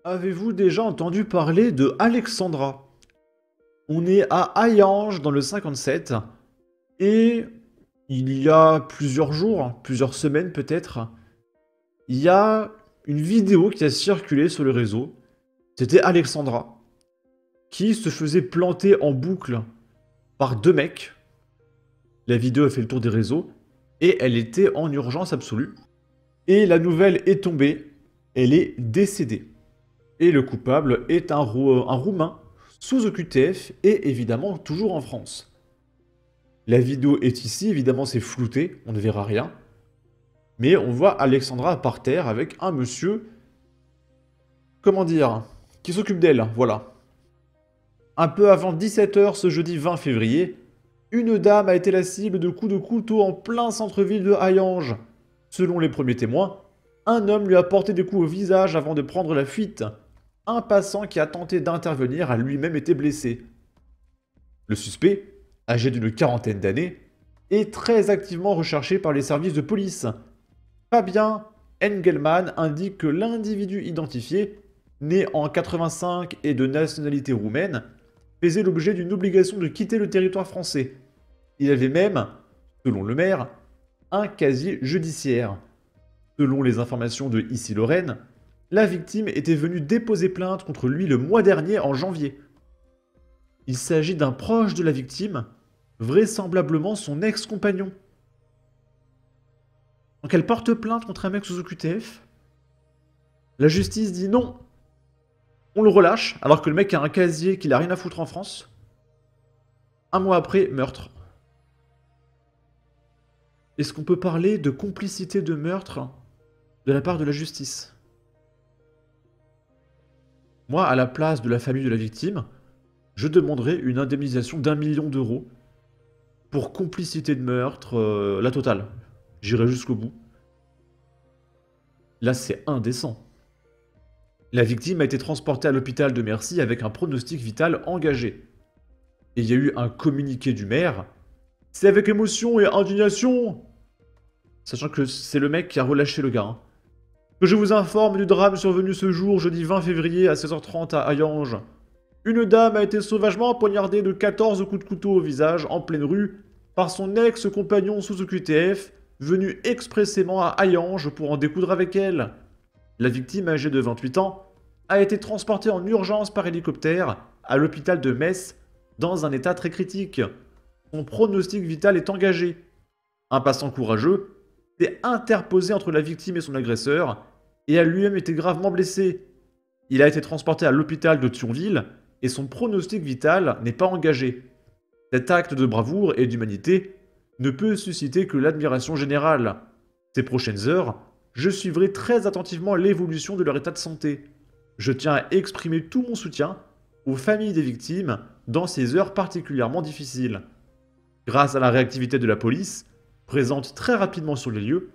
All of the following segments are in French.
Avez-vous déjà entendu parler de Alexandra? On est à Hayange dans le 57 et il y a plusieurs jours, plusieurs semaines peut-être, il y a une vidéo qui a circulé sur le réseau. C'était Alexandra qui se faisait planter en boucle par deux mecs. La vidéo a fait le tour des réseaux et elle était en urgence absolue. Et la nouvelle est tombée, elle est décédée. Et le coupable est un Roumain sous OQTF et évidemment toujours en France. La vidéo est ici, évidemment c'est flouté, on ne verra rien. Mais on voit Alexandra par terre avec un monsieur, comment dire, qui s'occupe d'elle, voilà. Un peu avant 17 h ce jeudi 20 février, une dame a été la cible de coups de couteau en plein centre-ville de Hayange. Selon les premiers témoins, un homme lui a porté des coups au visage avant de prendre la fuite. Un passant qui a tenté d'intervenir a lui-même été blessé. Le suspect, âgé d'une quarantaine d'années, est très activement recherché par les services de police. Fabien Engelmann indique que l'individu identifié, né en 85 et de nationalité roumaine, faisait l'objet d'une obligation de quitter le territoire français. Il avait même, selon le maire, un casier judiciaire. Selon les informations de Ici Lorraine, la victime était venue déposer plainte contre lui le mois dernier en janvier. Il s'agit d'un proche de la victime, vraisemblablement son ex-compagnon. Donc elle porte plainte contre un mec sous OQTF. La justice dit non. On le relâche, alors que le mec a un casier qu'il a rien à foutre en France. Un mois après, meurtre. Est-ce qu'on peut parler de complicité de meurtre de la part de la justice? Moi, à la place de la famille de la victime, je demanderais une indemnisation d'1 million d'euros pour complicité de meurtre, la totale. J'irai jusqu'au bout. Là, c'est indécent. La victime a été transportée à l'hôpital de Mercy avec un pronostic vital engagé. Et il y a eu un communiqué du maire. C'est avec émotion et indignation, sachant que c'est le mec qui a relâché le gars, hein, que je vous informe du drame survenu ce jour, jeudi 20 février à 16 h 30 à Hayange. Une dame a été sauvagement poignardée de 14 coups de couteau au visage en pleine rue par son ex-compagnon sous OQTF, venu expressément à Hayange pour en découdre avec elle. La victime, âgée de 28 ans, a été transportée en urgence par hélicoptère à l'hôpital de Metz dans un état très critique. Son pronostic vital est engagé. Un passant courageux s'est interposé entre la victime et son agresseur et a lui-même été gravement blessé. Il a été transporté à l'hôpital de Thionville et son pronostic vital n'est pas engagé. Cet acte de bravoure et d'humanité ne peut susciter que l'admiration générale. Ces prochaines heures, je suivrai très attentivement l'évolution de leur état de santé. Je tiens à exprimer tout mon soutien aux familles des victimes dans ces heures particulièrement difficiles. Grâce à la réactivité de la police, présente très rapidement sur les lieux,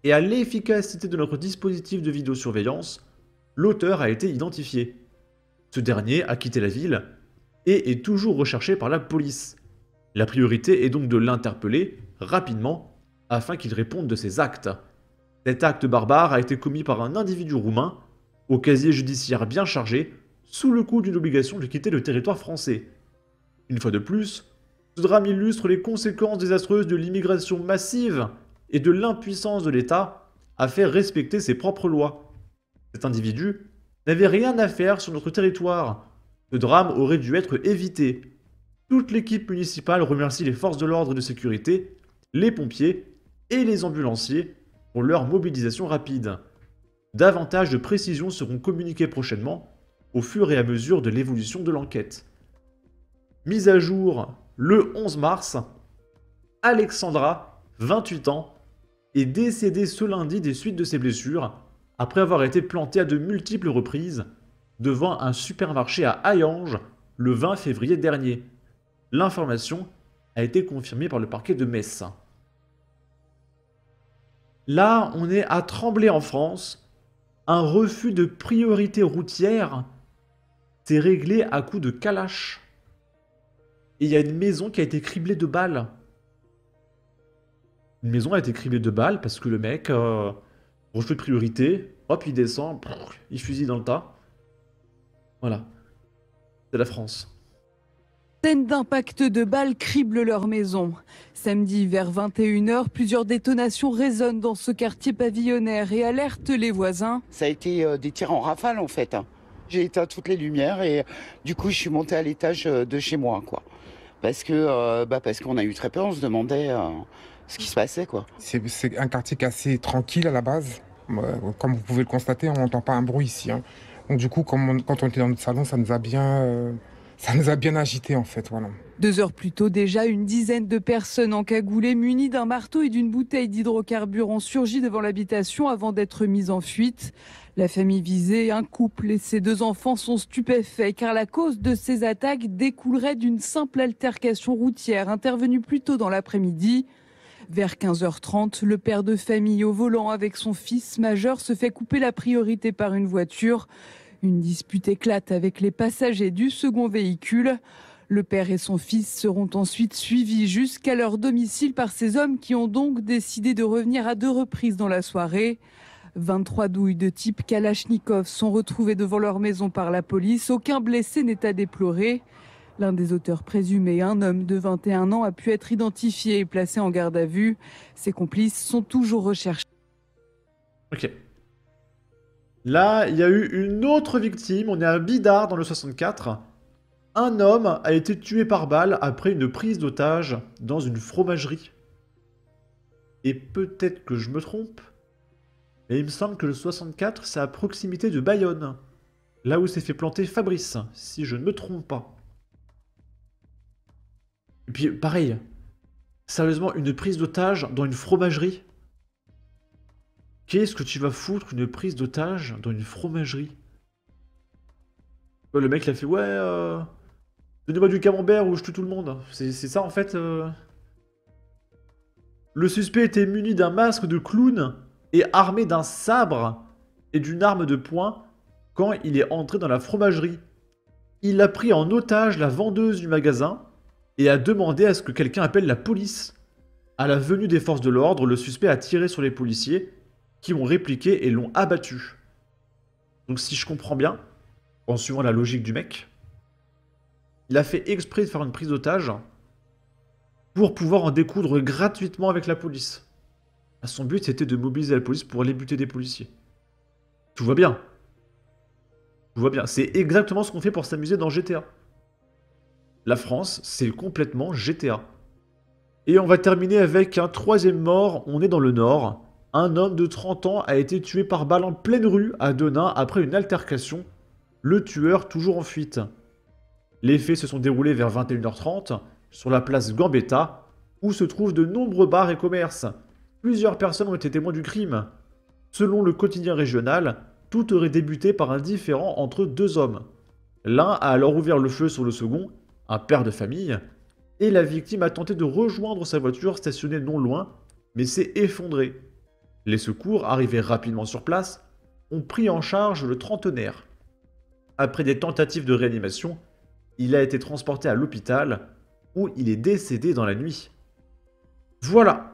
et à l'efficacité de notre dispositif de vidéosurveillance, l'auteur a été identifié. Ce dernier a quitté la ville et est toujours recherché par la police. La priorité est donc de l'interpeller rapidement afin qu'il réponde de ses actes. Cet acte barbare a été commis par un individu roumain, au casier judiciaire bien chargé, sous le coup d'une obligation de quitter le territoire français. Une fois de plus, ce drame illustre les conséquences désastreuses de l'immigration massive et de l'impuissance de l'État à faire respecter ses propres lois. Cet individu n'avait rien à faire sur notre territoire. Ce drame aurait dû être évité. Toute l'équipe municipale remercie les forces de l'ordre et de sécurité, les pompiers et les ambulanciers pour leur mobilisation rapide. Davantage de précisions seront communiquées prochainement au fur et à mesure de l'évolution de l'enquête. Mise à jour le 11 mars, Alexandra, 28 ans, est décédée ce lundi des suites de ses blessures après avoir été plantée à de multiples reprises devant un supermarché à Hayange le 20 février dernier. L'information a été confirmée par le parquet de Metz. Là, on est à Tremblay en France. Un refus de priorité routière s'est réglé à coups de calache. Et il y a une maison qui a été criblée de balles. Une maison a été criblée de balles parce que le mec, refus de priorité, hop, il descend, il fusille dans le tas. Voilà. C'est la France. Scènes d'impact de balles criblent leur maison. Samedi vers 21 h, plusieurs détonations résonnent dans ce quartier pavillonnaire et alertent les voisins. Ça a été des tirs en rafale en fait, hein. J'ai éteint toutes les lumières et du coup je suis montée à l'étage de chez moi, quoi. Parce qu'on a eu très peur, on se demandait ce qui se passait, quoi. C'est un quartier qui est assez tranquille à la base. Comme vous pouvez le constater, on n'entend pas un bruit ici, hein. Donc du coup, quand on était dans notre salon, ça nous a bien agité en fait, voilà. 2 heures plus tôt, déjà, une dizaine de personnes encagoulées, munies d'un marteau et d'une bouteille d'hydrocarbures ont surgi devant l'habitation avant d'être mises en fuite. La famille visée, un couple et ses 2 enfants sont stupéfaits car la cause de ces attaques découlerait d'une simple altercation routière intervenue plus tôt dans l'après-midi. Vers 15 h 30, le père de famille au volant avec son fils majeur se fait couper la priorité par une voiture. Une dispute éclate avec les passagers du second véhicule. Le père et son fils seront ensuite suivis jusqu'à leur domicile par ces hommes qui ont donc décidé de revenir à 2 reprises dans la soirée. 23 douilles de type Kalachnikov sont retrouvées devant leur maison par la police. Aucun blessé n'est à déplorer. L'un des auteurs présumés, un homme de 21 ans, a pu être identifié et placé en garde à vue. Ses complices sont toujours recherchés. Ok. Là, il y a eu une autre victime. On est à Bidart dans le 64. Un homme a été tué par balle après une prise d'otage dans une fromagerie. Et peut-être que je me trompe, mais il me semble que le 64, c'est à proximité de Bayonne. Là où s'est fait planter Fabrice, si je ne me trompe pas. Et puis, pareil, sérieusement, une prise d'otage dans une fromagerie. Qu'est-ce que tu vas foutre une prise d'otage dans une fromagerie? Le mec, il a fait, ouais, donnez-moi du camembert ou je tue tout le monde. C'est ça, en fait. Le suspect était muni d'un masque de clown et armé d'un sabre et d'une arme de poing quand il est entré dans la fromagerie. Il a pris en otage la vendeuse du magasin et a demandé à ce que quelqu'un appelle la police. À la venue des forces de l'ordre, le suspect a tiré sur les policiers qui ont répliqué et l'ont abattu. Donc si je comprends bien, en suivant la logique du mec, il a fait exprès de faire une prise d'otage pour pouvoir en découdre gratuitement avec la police. Son but, c'était de mobiliser la police pour aller buter des policiers. Tout va bien. Tout va bien. C'est exactement ce qu'on fait pour s'amuser dans GTA. La France, c'est complètement GTA. Et on va terminer avec un troisième mort. On est dans le Nord. Un homme de 30 ans a été tué par balle en pleine rue à Denain après une altercation. Le tueur toujours en fuite. Les faits se sont déroulés vers 21 h 30 sur la place Gambetta, où se trouvent de nombreux bars et commerces. Plusieurs personnes ont été témoins du crime. Selon le quotidien régional, tout aurait débuté par un différend entre 2 hommes. L'un a alors ouvert le feu sur le second, un père de famille, et la victime a tenté de rejoindre sa voiture stationnée non loin, mais s'est effondrée. Les secours, arrivés rapidement sur place, ont pris en charge le trentenaire. Après des tentatives de réanimation, il a été transporté à l'hôpital, où il est décédé dans la nuit. Voilà.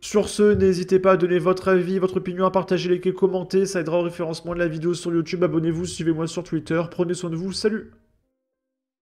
Sur ce, n'hésitez pas à donner votre avis, votre opinion, à partager, liker, commenter, ça aidera au référencement de la vidéo sur YouTube. Abonnez-vous, suivez-moi sur Twitter, prenez soin de vous, salut!